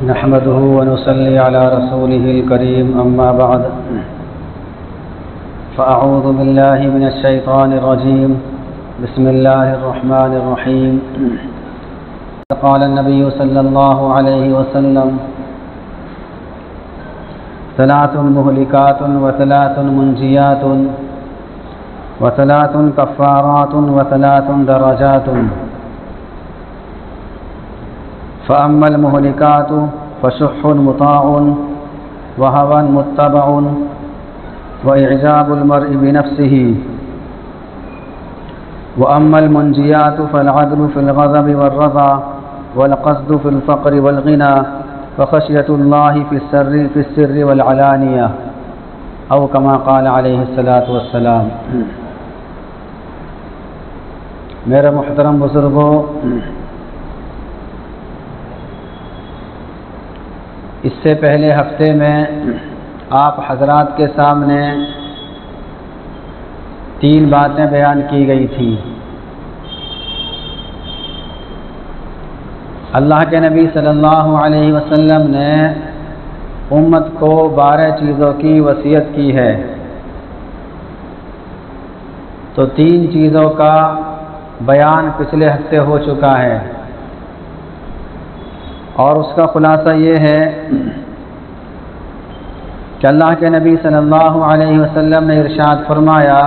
نحمده ونصلي على رسوله الكريم أما بعد فأعوذ بالله من الشيطان الرجيم بسم الله الرحمن الرحيم قال النبي صلى الله عليه وسلم ثلاث مهلكات وثلاث منجيات وثلاث كفارات وثلاث درجات فأما المهلكات فشح مطاع وهوى متبع وإعجاب المرء بنفسه وأما المنجيات فالعدل في الغضب والرضا والقصد في الفقر والغنى وخشية الله في السر والعلانية أو كما قال عليه الصلاة والسلام۔ میرے محترم بزرگوں، اس سے پہلے ہفتے میں آپ حضرات کے سامنے 3 باتیں بیان کی گئی تھیں۔ اللہ کے نبی صلی اللہ علیہ وسلم نے امت کو 12 چیزوں کی وصیت کی ہے، تو 3 چیزوں کا بیان پچھلے ہفتے ہو چکا ہے، اور اس کا خلاصہ یہ ہے کہ اللہ کے نبی صلی اللہ علیہ وسلم نے ارشاد فرمایا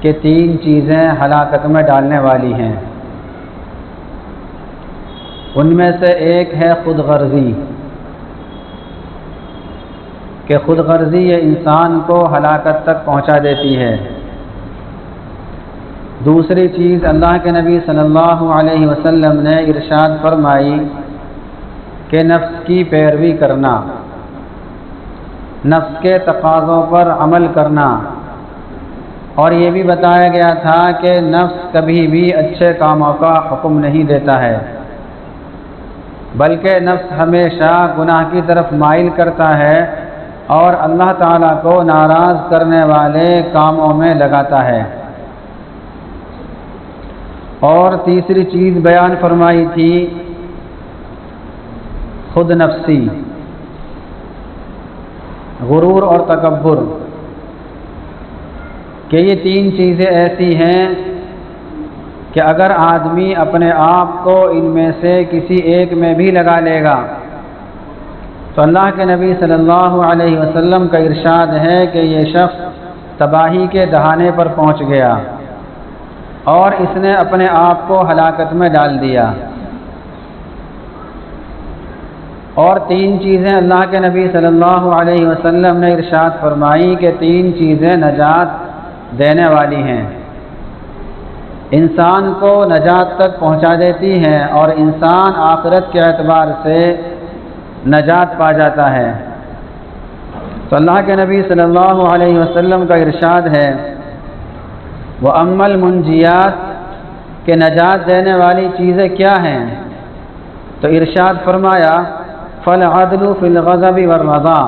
کہ 3 چیزیں ہلاکت میں ڈالنے والی ہیں۔ ان میں سے ایک ہے خود غرضی، کہ خود غرضی یہ انسان کو ہلاکت تک پہنچا دیتی ہے۔ دوسری چیز اللہ کے نبی صلی اللہ علیہ وسلم نے ارشاد فرمائی کہ نفس کی پیروی کرنا، نفس کے تقاضوں پر عمل کرنا، اور یہ بھی بتایا گیا تھا کہ نفس کبھی بھی اچھے کاموں کا حکم نہیں دیتا ہے، بلکہ نفس ہمیشہ گناہ کی طرف مائل کرتا ہے اور اللہ تعالیٰ کو ناراض کرنے والے کاموں میں لگاتا ہے۔ اور تیسری چیز بیان فرمائی تھی خود نفسی، غرور اور تکبر، کہ یہ 3 چیزیں ایسی ہیں کہ اگر آدمی اپنے آپ کو ان میں سے کسی ایک میں بھی لگا لے گا تو اللہ کے نبی صلی اللہ علیہ وسلم کا ارشاد ہے کہ یہ شخص تباہی کے دہانے پر پہنچ گیا اور اس نے اپنے آپ کو ہلاکت میں ڈال دیا۔ اور 3 چیزیں اللہ کے نبی صلی اللہ علیہ وسلم نے ارشاد فرمائی کہ 3 چیزیں نجات دینے والی ہیں، انسان کو نجات تک پہنچا دیتی ہیں اور انسان آخرت کے اعتبار سے نجات پا جاتا ہے۔ تو اللہ کے نبی صلی اللہ علیہ وسلم کا ارشاد ہے وَأَمَّا الْمُنْجِيَاتِ، کہ نجات دینے والی چیزیں کیا ہیں؟ تو ارشاد فرمایا فَالْعَدْلُ فِي الْغَضَبِ وَالرَّضَا،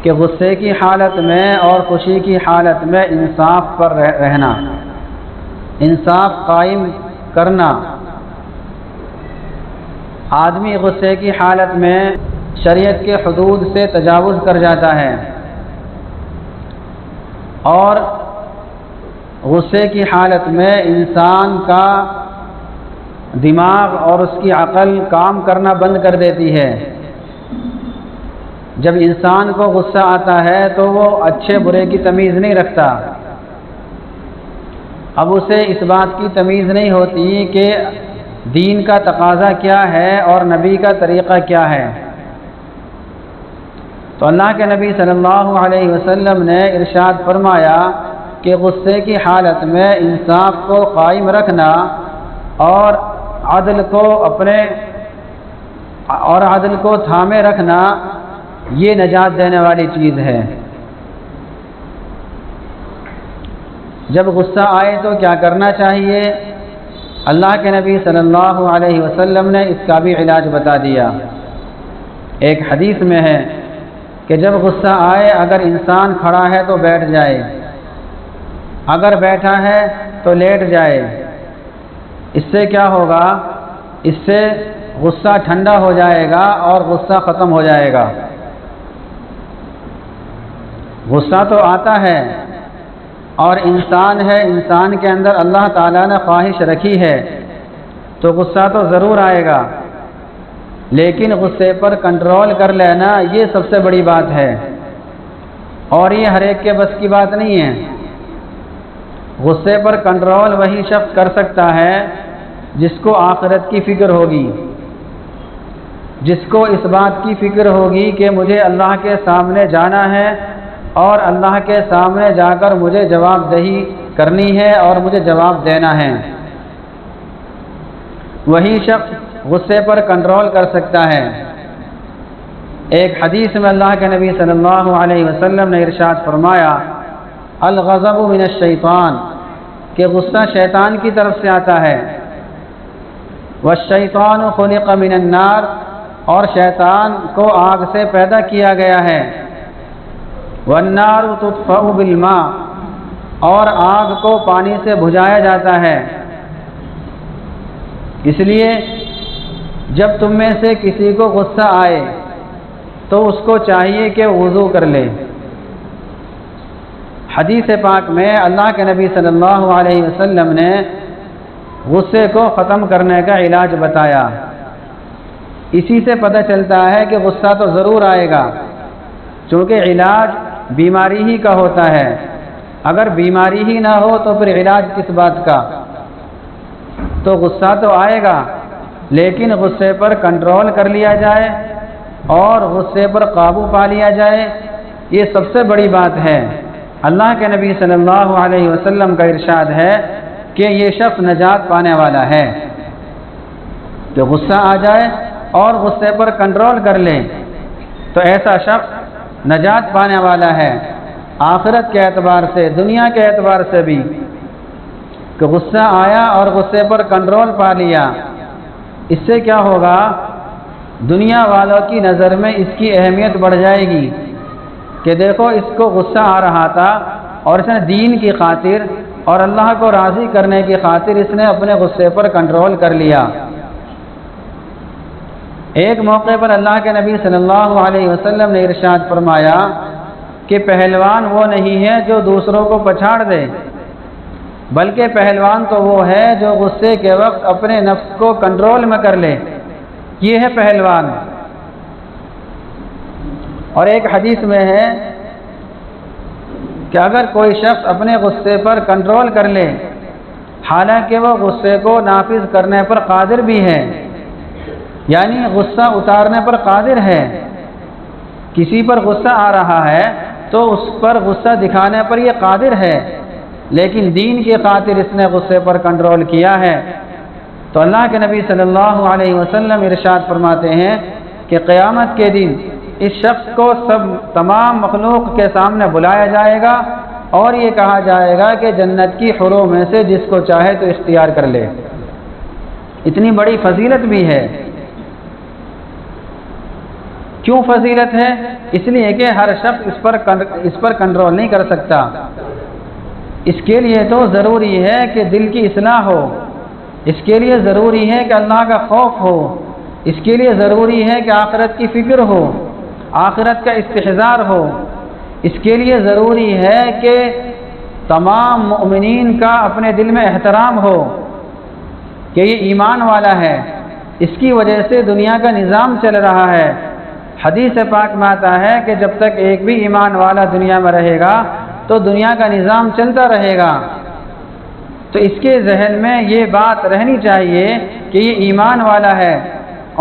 کہ غصے کی حالت میں اور خوشی کی حالت میں انصاف پر رہنا، انصاف قائم کرنا۔ آدمی غصے کی حالت میں شریعت کے حدود سے تجاوز کر جاتا ہے، اور غصے کی حالت میں انسان کا دماغ اور اس کی عقل کام کرنا بند کر دیتی ہے۔ جب انسان کو غصہ آتا ہے تو وہ اچھے برے کی تمیز نہیں رکھتا، اب اسے اس بات کی تمیز نہیں ہوتی کہ دین کا تقاضا کیا ہے اور نبی کا طریقہ کیا ہے۔ تو اللہ کے نبی صلی اللہ علیہ وسلم نے ارشاد فرمایا کہ غصے کی حالت میں انصاف کو قائم رکھنا اور عدل کو تھامے رکھنا، یہ نجات دینے والی چیز ہے۔ جب غصہ آئے تو کیا کرنا چاہیے؟ اللہ کے نبی صلی اللہ علیہ وسلم نے اس کا بھی علاج بتا دیا۔ ایک حدیث میں ہے کہ جب غصہ آئے اگر انسان کھڑا ہے تو بیٹھ جائے، اگر بیٹھا ہے تو لیٹ جائے۔ اس سے کیا ہوگا؟ اس سے غصہ ٹھنڈا ہو جائے گا اور غصہ ختم ہو جائے گا۔ غصہ تو آتا ہے اور انسان ہے، انسان کے اندر اللہ تعالیٰ نے خواہش رکھی ہے تو غصہ تو ضرور آئے گا، لیکن غصے پر کنٹرول کر لینا یہ سب سے بڑی بات ہے، اور یہ ہر ایک کے بس کی بات نہیں ہے۔ غصے پر کنٹرول وہی شخص کر سکتا ہے جس کو آخرت کی فکر ہوگی، جس کو اس بات کی فکر ہوگی کہ مجھے اللہ کے سامنے جانا ہے اور اللہ کے سامنے جا کر مجھے جواب دہی کرنی ہے اور مجھے جواب دینا ہے، وہی شخص غصے پر کنٹرول کر سکتا ہے۔ ایک حدیث میں اللہ کے نبی صلی اللہ علیہ وسلم نے ارشاد فرمایا، الغضب من الشیطان، کہ غصہ شیطان کی طرف سے آتا ہے، والشیطان خلق من النار، اور شیطان کو آگ سے پیدا کیا گیا ہے، والنار تطفأ بالماء، اور آگ کو پانی سے بجھایا جاتا ہے۔ اس لیے جب تم میں سے کسی کو غصہ آئے تو اس کو چاہیے کہ وضو کر لے۔ حدیث پاک میں اللہ کے نبی صلی اللہ علیہ وسلم نے غصے کو ختم کرنے کا علاج بتایا۔ اسی سے پتہ چلتا ہے کہ غصہ تو ضرور آئے گا، چونکہ علاج بیماری ہی کا ہوتا ہے۔ اگر بیماری ہی نہ ہو تو پھر علاج کس بات کا؟ تو غصہ تو آئے گا، لیکن غصے پر کنٹرول کر لیا جائے اور غصے پر قابو پا لیا جائے، یہ سب سے بڑی بات ہے۔ اللہ کے نبی صلی اللہ علیہ وسلم کا ارشاد ہے کہ یہ شخص نجات پانے والا ہے، جو غصہ آ جائے اور غصے پر کنٹرول کر لے تو ایسا شخص نجات پانے والا ہے، آخرت کے اعتبار سے، دنیا کے اعتبار سے بھی۔ کہ غصہ آیا اور غصے پر کنٹرول پا لیا، اس سے کیا ہوگا؟ دنیا والوں کی نظر میں اس کی اہمیت بڑھ جائے گی کہ دیکھو اس کو غصہ آ رہا تھا اور اس نے دین کی خاطر اور اللہ کو راضی کرنے کی خاطر اس نے اپنے غصے پر کنٹرول کر لیا۔ ایک موقع پر اللہ کے نبی صلی اللہ علیہ وسلم نے ارشاد فرمایا کہ پہلوان وہ نہیں ہے جو دوسروں کو پچھاڑ دے، بلکہ پہلوان تو وہ ہے جو غصے کے وقت اپنے نفس کو کنٹرول میں کر لے، یہ ہے پہلوان۔ اور ایک حدیث میں ہے کہ اگر کوئی شخص اپنے غصے پر کنٹرول کر لے، حالانکہ وہ غصے کو نافذ کرنے پر قادر بھی ہے، یعنی غصہ اتارنے پر قادر ہے، کسی پر غصہ آ رہا ہے تو اس پر غصہ دکھانے پر یہ قادر ہے، لیکن دین کی خاطر اس نے غصے پر کنٹرول کیا ہے، تو اللہ کے نبی صلی اللہ علیہ وسلم ارشاد فرماتے ہیں کہ قیامت کے دن اس شخص کو تمام مخلوق کے سامنے بلایا جائے گا اور یہ کہا جائے گا کہ جنت کی حوروں میں سے جس کو چاہے تو اختیار کر لے۔ اتنی بڑی فضیلت بھی ہے۔ کیوں فضیلت ہے؟ اس لیے کہ ہر شخص اس پر کنٹرول نہیں کر سکتا۔ اس کے لیے تو ضروری ہے کہ دل کی اصلاح ہو، اس کے لیے ضروری ہے کہ اللہ کا خوف ہو، اس کے لیے ضروری ہے کہ آخرت کی فکر ہو، آخرت کا استحضار ہو، اس کے لیے ضروری ہے کہ تمام مؤمنین کا اپنے دل میں احترام ہو کہ یہ ایمان والا ہے، اس کی وجہ سے دنیا کا نظام چل رہا ہے۔ حدیث پاک میں آتا ہے کہ جب تک ایک بھی ایمان والا دنیا میں رہے گا تو دنیا کا نظام چلتا رہے گا۔ تو اس کے ذہن میں یہ بات رہنی چاہیے کہ یہ ایمان والا ہے،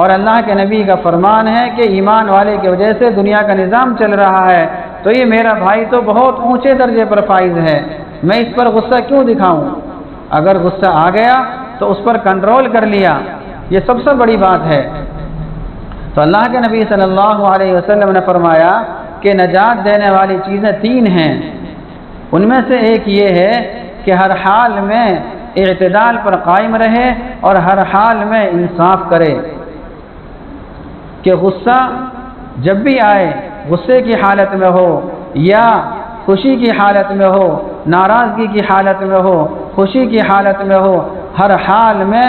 اور اللہ کے نبی کا فرمان ہے کہ ایمان والے کی وجہ سے دنیا کا نظام چل رہا ہے، تو یہ میرا بھائی تو بہت اونچے درجے پر فائز ہے، میں اس پر غصہ کیوں دکھاؤں؟ اگر غصہ آ گیا تو اس پر کنٹرول کر لیا، یہ سب سے بڑی بات ہے۔ تو اللہ کے نبی صلی اللہ علیہ وسلم نے فرمایا کہ نجات دینے والی چیزیں 3 ہیں، ان میں سے ایک یہ ہے کہ ہر حال میں اعتدال پر قائم رہے اور ہر حال میں انصاف کرے، کہ غصہ جب بھی آئے، غصے کی حالت میں ہو یا خوشی کی حالت میں ہو، ناراضگی کی حالت میں ہو، خوشی کی حالت میں ہو، ہر حال میں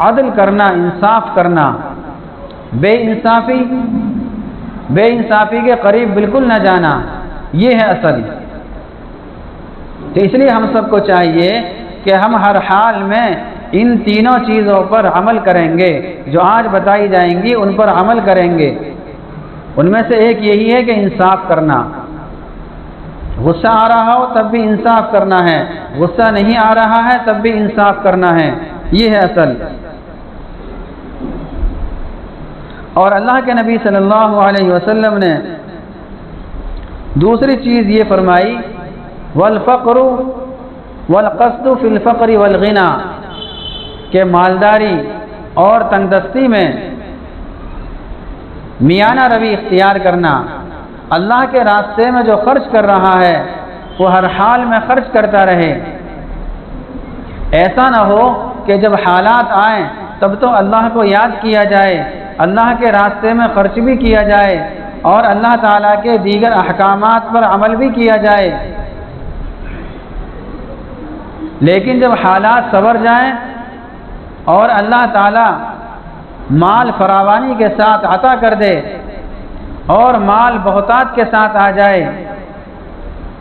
عدل کرنا، انصاف کرنا، بے انصافی کے قریب بالکل نہ جانا، یہ ہے اصل۔ تو اس لیے ہم سب کو چاہیے کہ ہم ہر حال میں ان تینوں چیزوں پر عمل کریں گے، جو آج بتائی جائیں گی ان پر عمل کریں گے۔ ان میں سے ایک یہی ہے کہ انصاف کرنا، غصہ آ رہا ہو تب بھی انصاف کرنا ہے، غصہ نہیں آ رہا ہے تب بھی انصاف کرنا ہے، یہ ہے اصل۔ اور اللہ کے نبی صلی اللہ علیہ وسلم نے دوسری چیز یہ فرمائی، والفقر والقصد فی الفقر والغنى، کہ مالداری اور تنگدستی میں میانہ روی اختیار کرنا، اللہ کے راستے میں جو خرچ کر رہا ہے وہ ہر حال میں خرچ کرتا رہے۔ ایسا نہ ہو کہ جب حالات آئیں تب تو اللہ کو یاد کیا جائے، اللہ کے راستے میں خرچ بھی کیا جائے اور اللہ تعالیٰ کے دیگر احکامات پر عمل بھی کیا جائے، لیکن جب حالات سنور جائیں اور اللہ تعالیٰ مال فراوانی کے ساتھ عطا کر دے اور مال بہتات کے ساتھ آ جائے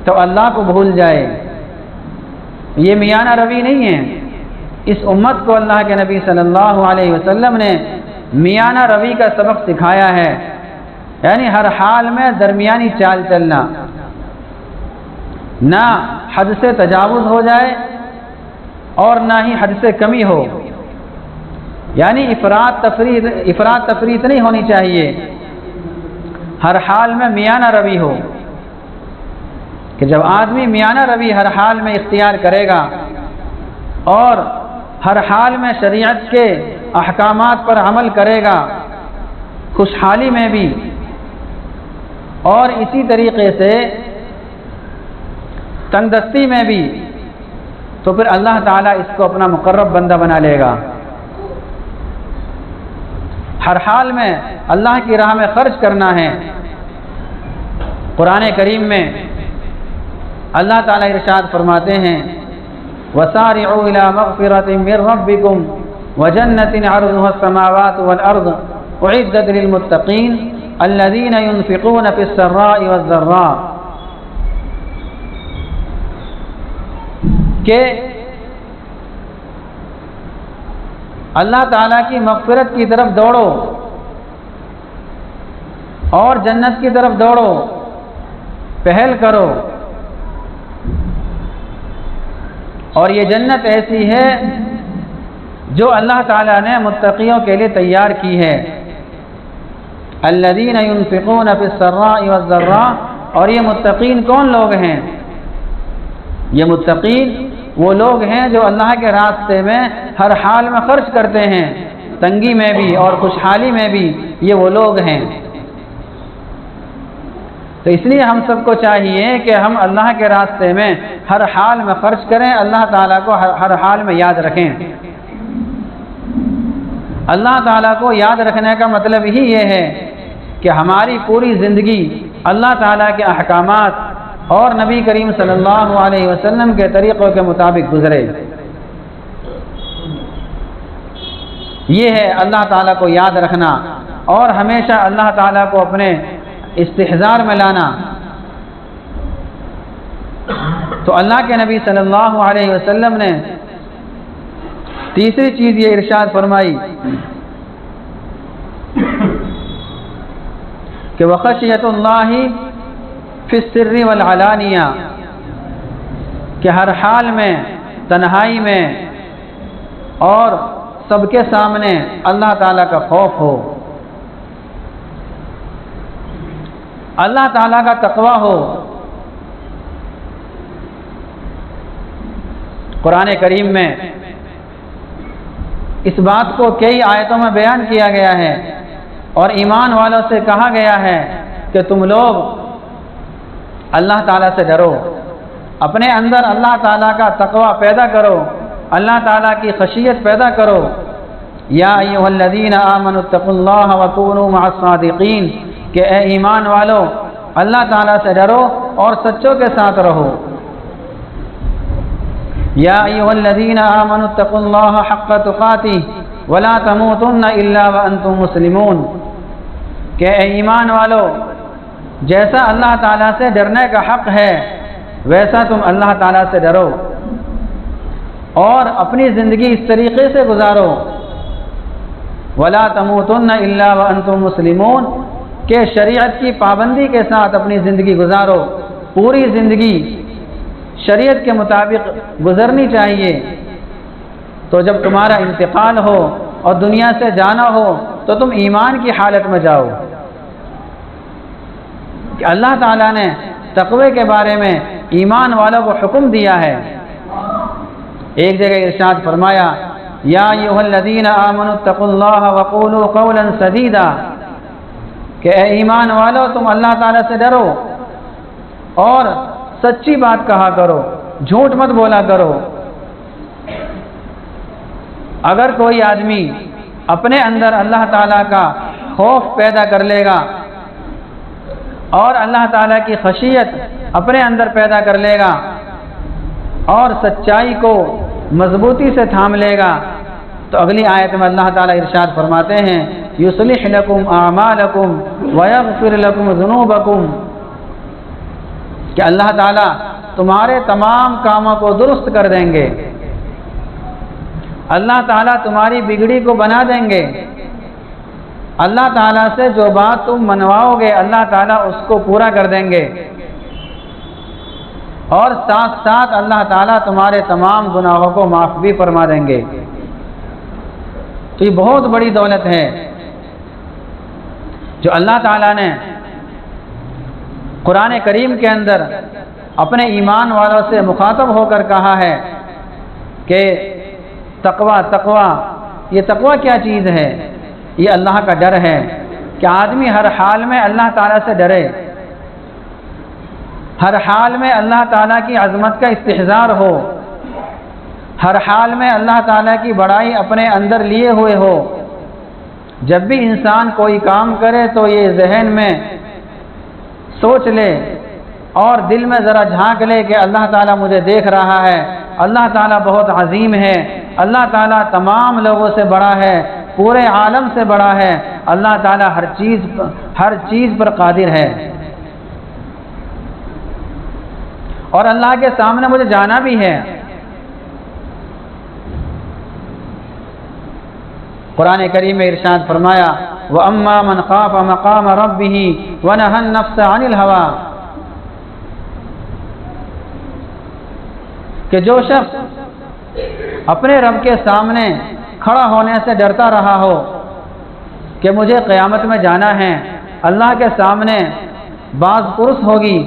تو اللہ کو بھول جائے، یہ میانہ روی نہیں ہے۔ اس امت کو اللہ کے نبی صلی اللہ علیہ وسلم نے میانہ روی کا سبق سکھایا ہے، یعنی ہر حال میں درمیانی چال چلنا، نہ حد سے تجاوز ہو جائے اور نہ ہی حد سے کمی ہو، یعنی افراط تفریط نہیں ہونی چاہیے، ہر حال میں میانہ روی ہو، کہ جب آدمی میانہ روی ہر حال میں اختیار کرے گا اور ہر حال میں شریعت کے احکامات پر عمل کرے گا، خوشحالی میں بھی اور اسی طریقے سے تنگدستی میں بھی، تو پھر اللہ تعالیٰ اس کو اپنا مقرب بندہ بنا لے گا۔ ہر حال میں اللہ کی راہ میں خرچ کرنا ہے۔ قرآن کریم میں اللہ تعالیٰ ارشاد فرماتے ہیں، وَسَارِعُوا إِلَى مَغْفِرَةٍ مِّن رَّبِّكُمْ وَجَنَّةٍ عَرْضُهَا السَّمَاوَاتُ وَالْأَرْضُ أُعِدَّتْ لِلْمُتَّقِينَ الَّذِينَ يُنفِقُونَ فِي السَّرَّاءِ وَالضَّرَّاءِ، کہ اللہ تعالیٰ کی مغفرت کی طرف دوڑو اور جنت کی طرف دوڑو، پہل کرو، اور یہ جنت ایسی ہے جو اللہ تعالیٰ نے متقیوں کے لیے تیار کی ہے۔ الذین ينفقون فی السراء والضراء، اور یہ متقین کون لوگ ہیں؟ یہ متقین وہ لوگ ہیں جو اللہ کے راستے میں ہر حال میں خرچ کرتے ہیں، تنگی میں بھی اور خوشحالی میں بھی، یہ وہ لوگ ہیں۔ تو اس لیے ہم سب کو چاہیے کہ ہم اللہ کے راستے میں ہر حال میں خرچ کریں، اللہ تعالیٰ کو ہر حال میں یاد رکھیں۔ اللہ تعالیٰ کو یاد رکھنے کا مطلب ہی یہ ہے کہ ہماری پوری زندگی اللہ تعالیٰ کے احکامات اور نبی کریم صلی اللہ علیہ وسلم کے طریقوں کے مطابق گزرے۔ یہ ہے اللہ تعالیٰ کو یاد رکھنا اور ہمیشہ اللہ تعالیٰ کو اپنے استحضار میں لانا۔ تو اللہ کے نبی صلی اللہ علیہ وسلم نے تیسری چیز یہ ارشاد فرمائی کہ وخشیۃ اللہ فی السر والعلانیہ، کہ ہر حال میں، تنہائی میں اور سب کے سامنے اللہ تعالیٰ کا خوف ہو، اللہ تعالیٰ کا تقوی ہو۔ قرآن کریم میں اس بات کو کئی آیتوں میں بیان کیا گیا ہے اور ایمان والوں سے کہا گیا ہے کہ تم لوگ اللہ تعالیٰ سے ڈرو، اپنے اندر اللہ تعالیٰ کا تقوی پیدا کرو، اللہ تعالیٰ کی خشیت پیدا کرو۔ یا ایھا الذین آمنوا اتقوا اللہ وکونوا مع الصادقین، کہ اے ایمان والو اللہ تعالیٰ سے ڈرو اور سچوں کے ساتھ رہو۔ یا ایھا الذین آمنوا اتقوا اللہ حق تقاتہ، ولا تموتن الا وانتم مسلمون کہ اے ایمان والو، جیسا اللہ تعالیٰ سے ڈرنے کا حق ہے ویسا تم اللہ تعالیٰ سے ڈرو اور اپنی زندگی اس طریقے سے گزارو، ولا تموتن الا وانتم مسلمون، کہ شریعت کی پابندی کے ساتھ اپنی زندگی گزارو، پوری زندگی شریعت کے مطابق گزرنی چاہیے۔ تو جب تمہارا انتقال ہو اور دنیا سے جانا ہو تو تم ایمان کی حالت میں جاؤ، کہ اللہ تعالیٰ نے تقوی کے بارے میں ایمان والوں کو حکم دیا ہے۔ ایک جگہ ارشاد فرمایا، یا ایھا الذین آمنوا اتقوا اللہ وقولوا قولا سدیدا، کہ اے ایمان والو تم اللہ تعالیٰ سے ڈرو اور سچی بات کہا کرو، جھوٹ مت بولا کرو۔ اگر کوئی آدمی اپنے اندر اللہ تعالیٰ کا خوف پیدا کر لے گا اور اللہ تعالیٰ کی خشیت اپنے اندر پیدا کر لے گا اور سچائی کو مضبوطی سے تھام لے گا، تو اگلی آیت میں اللہ تعالیٰ ارشاد فرماتے ہیں، یصلح لکم اعمالکم ویغفر لکم ذنوبکم، کہ اللہ تعالیٰ تمہارے تمام کاموں کو درست کر دیں گے، اللہ تعالیٰ تمہاری بگڑی کو بنا دیں گے، اللہ تعالیٰ سے جو بات تم منواؤ گے اللہ تعالیٰ اس کو پورا کر دیں گے، اور ساتھ ساتھ اللہ تعالیٰ تمہارے تمام گناہوں کو معاف بھی فرما دیں گے۔ تو یہ بہت بڑی دولت ہے جو اللہ تعالیٰ نے قرآن کریم کے اندر اپنے ایمان والوں سے مخاطب ہو کر کہا ہے کہ تقوی، یہ تقوی کیا چیز ہے؟ یہ اللہ کا ڈر ہے کہ آدمی ہر حال میں اللہ تعالیٰ سے ڈرے، ہر حال میں اللہ تعالیٰ کی عظمت کا استحضار ہو، ہر حال میں اللہ تعالیٰ کی بڑائی اپنے اندر لیے ہوئے ہو۔ جب بھی انسان کوئی کام کرے تو یہ ذہن میں سوچ لے اور دل میں ذرا جھانک لے کہ اللہ تعالیٰ مجھے دیکھ رہا ہے، اللہ تعالیٰ بہت عظیم ہے، اللہ تعالیٰ تمام لوگوں سے بڑا ہے، پورے عالم سے بڑا ہے، اللہ تعالیٰ ہر چیز پر قادر ہے، اور اللہ کے سامنے مجھے جانا بھی ہے۔ قرآن کریم میں ارشاد فرمایا، وَأَمَّا مَنْ خَافَ مَقَامَ رَبِّهِ وَنَهَى النَّفْسَ عَنِ الْهَوَىٰ، کہ جو شخص اپنے رب کے سامنے کھڑا ہونے سے ڈرتا رہا ہو کہ مجھے قیامت میں جانا ہے، اللہ کے سامنے باز پرس ہوگی،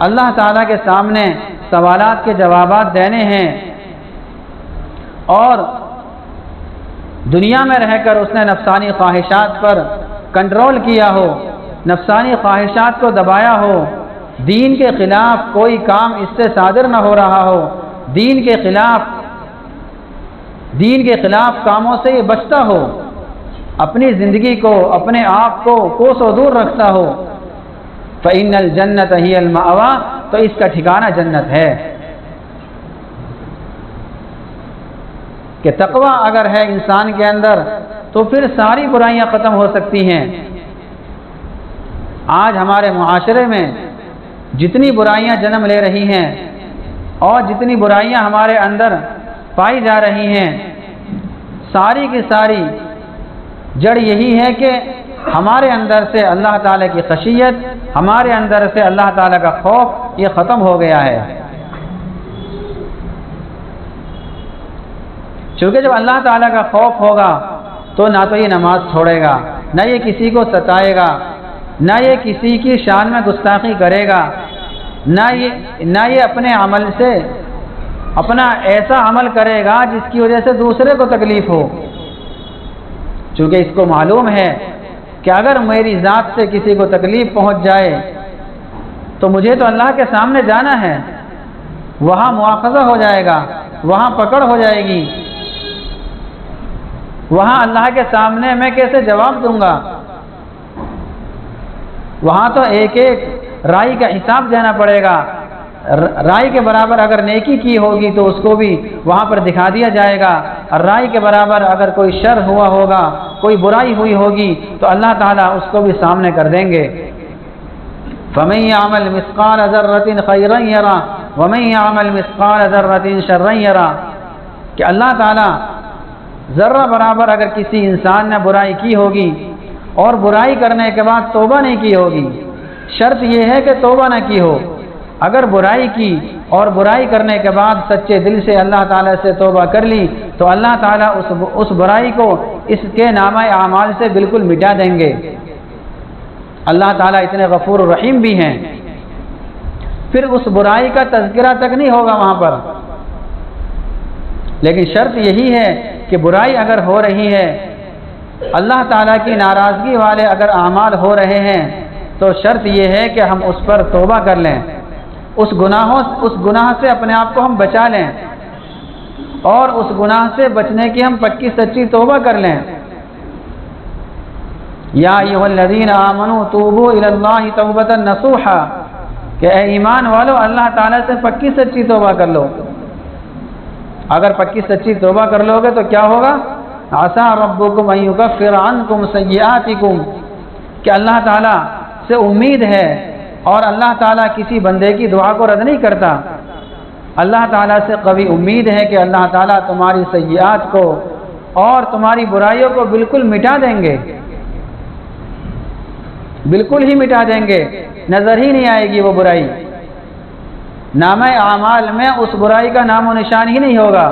اللہ تعالیٰ کے سامنے سوالات کے جوابات دینے ہیں، اور دنیا میں رہ کر اس نے نفسانی خواہشات پر کنٹرول کیا ہو، نفسانی خواہشات کو دبایا ہو، دین کے خلاف کوئی کام اس سے صادر نہ ہو رہا ہو، دین کے خلاف کاموں سے یہ بچتا ہو، اپنی زندگی کو اپنے آپ کو کوسوں دور رکھتا ہو، فَإِنَّ الْجَنَّةَ هِيَ الْمَأْوَىٰ، تو اس کا ٹھکانہ جنت ہے۔ کہ تقوی اگر ہے انسان کے اندر تو پھر ساری برائیاں ختم ہو سکتی ہیں۔ آج ہمارے معاشرے میں جتنی برائیاں جنم لے رہی ہیں اور جتنی برائیاں ہمارے اندر پائی جا رہی ہیں، ساری کی ساری جڑ یہی ہے کہ ہمارے اندر سے اللہ تعالیٰ کی خشیت، ہمارے اندر سے اللہ تعالیٰ کا خوف یہ ختم ہو گیا ہے۔ چونکہ جب اللہ تعالیٰ کا خوف ہوگا تو نہ تو یہ نماز چھوڑے گا، نہ یہ کسی کو ستائے گا، نہ یہ کسی کی شان میں گستاخی کرے گا، نہ یہ اپنے عمل سے اپنا ایسا عمل کرے گا جس کی وجہ سے دوسرے کو تکلیف ہو، چونکہ اس کو معلوم ہے کہ اگر میری ذات سے کسی کو تکلیف پہنچ جائے تو مجھے تو اللہ کے سامنے جانا ہے، وہاں مواخذہ ہو جائے گا، وہاں پکڑ ہو جائے گی، وہاں اللہ کے سامنے میں کیسے جواب دوں گا، وہاں تو ایک ایک رائی کا حساب دینا پڑے گا، رائی کے برابر اگر نیکی کی ہوگی تو اس کو بھی وہاں پر دکھا دیا جائے گا، اور رائی کے برابر اگر کوئی شر ہوا ہوگا، کوئی برائی ہوئی ہوگی تو اللہ تعالیٰ اس کو بھی سامنے کر دیں گے۔ فَمَن يَعْمَلْ مِثْقَالَ ذَرَّةٍ خَيْرًا يَرَهُ وَمَن يَعْمَلْ مِثْقَالَ ذَرَّةٍ شَرًّا يَرَهُ، کہ اللہ تعالیٰ ذرہ برابر اگر کسی انسان نے برائی کی ہوگی اور برائی کرنے کے بعد توبہ نہیں کی ہوگی، شرط یہ ہے کہ توبہ نہ کی ہو، اگر برائی کی اور برائی کرنے کے بعد سچے دل سے اللہ تعالیٰ سے توبہ کر لی تو اللہ تعالیٰ اس برائی کو اس کے نامہ اعمال سے بالکل مٹا دیں گے۔ اللہ تعالیٰ اتنے غفور الرحیم بھی ہیں، پھر اس برائی کا تذکرہ تک نہیں ہوگا وہاں پر، لیکن شرط یہی ہے کہ برائی اگر ہو رہی ہے، اللہ تعالیٰ کی ناراضگی والے اگر اعمال ہو رہے ہیں تو شرط یہ ہے کہ ہم اس پر توبہ کر لیں، اس گناہ سے اپنے آپ کو ہم بچا لیں، اور اس گناہ سے بچنے کی ہم پکی سچی توبہ کر لیں۔ یا ایھا الذین آمنوا توبوا الی اللہ توبۃ نصوحا، کہ اے ایمان والو اللہ تعالیٰ سے پکی سچی توبہ کر لو۔ اگر پکی سچی توبہ کر لو گے تو کیا ہوگا؟ عسیٰ ربکم ان یکفر عنکم سیئاتکم، کہ اللہ تعالیٰ سے امید ہے، اور اللہ تعالیٰ کسی بندے کی دعا کو رد نہیں کرتا، اللہ تعالیٰ سے قوی امید ہے کہ اللہ تعالیٰ تمہاری سیئات کو اور تمہاری برائیوں کو بالکل مٹا دیں گے، بالکل ہی مٹا دیں گے، نظر ہی نہیں آئے گی وہ برائی، نامہ اعمال میں اس برائی کا نام و نشان ہی نہیں ہوگا۔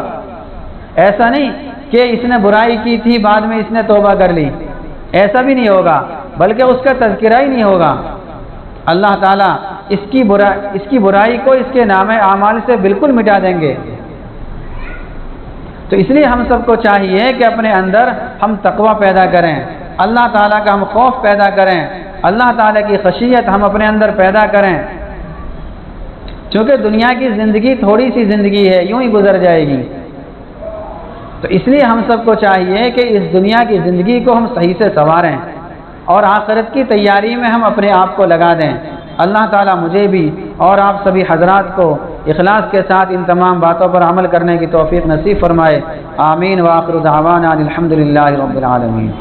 ایسا نہیں کہ اس نے برائی کی تھی بعد میں اس نے توبہ کر لی، ایسا بھی نہیں ہوگا، بلکہ اس کا تذکرہ ہی نہیں ہوگا۔ اللہ تعالیٰ اس کی برائی کو اس کے نام اعمال سے بالکل مٹا دیں گے۔ تو اس لیے ہم سب کو چاہیے کہ اپنے اندر ہم تقوی پیدا کریں، اللہ تعالیٰ کا ہم خوف پیدا کریں، اللہ تعالیٰ کی خشیت ہم اپنے اندر پیدا کریں، چونکہ دنیا کی زندگی تھوڑی سی زندگی ہے، یوں ہی گزر جائے گی۔ تو اس لیے ہم سب کو چاہیے کہ اس دنیا کی زندگی کو ہم صحیح سے سنواریں اور آخرت کی تیاری میں ہم اپنے آپ کو لگا دیں۔ اللہ تعالیٰ مجھے بھی اور آپ سبھی حضرات کو اخلاص کے ساتھ ان تمام باتوں پر عمل کرنے کی توفیق نصیب فرمائے۔ آمین۔ وآخر دعوانا الحمدللہ رب العالمین۔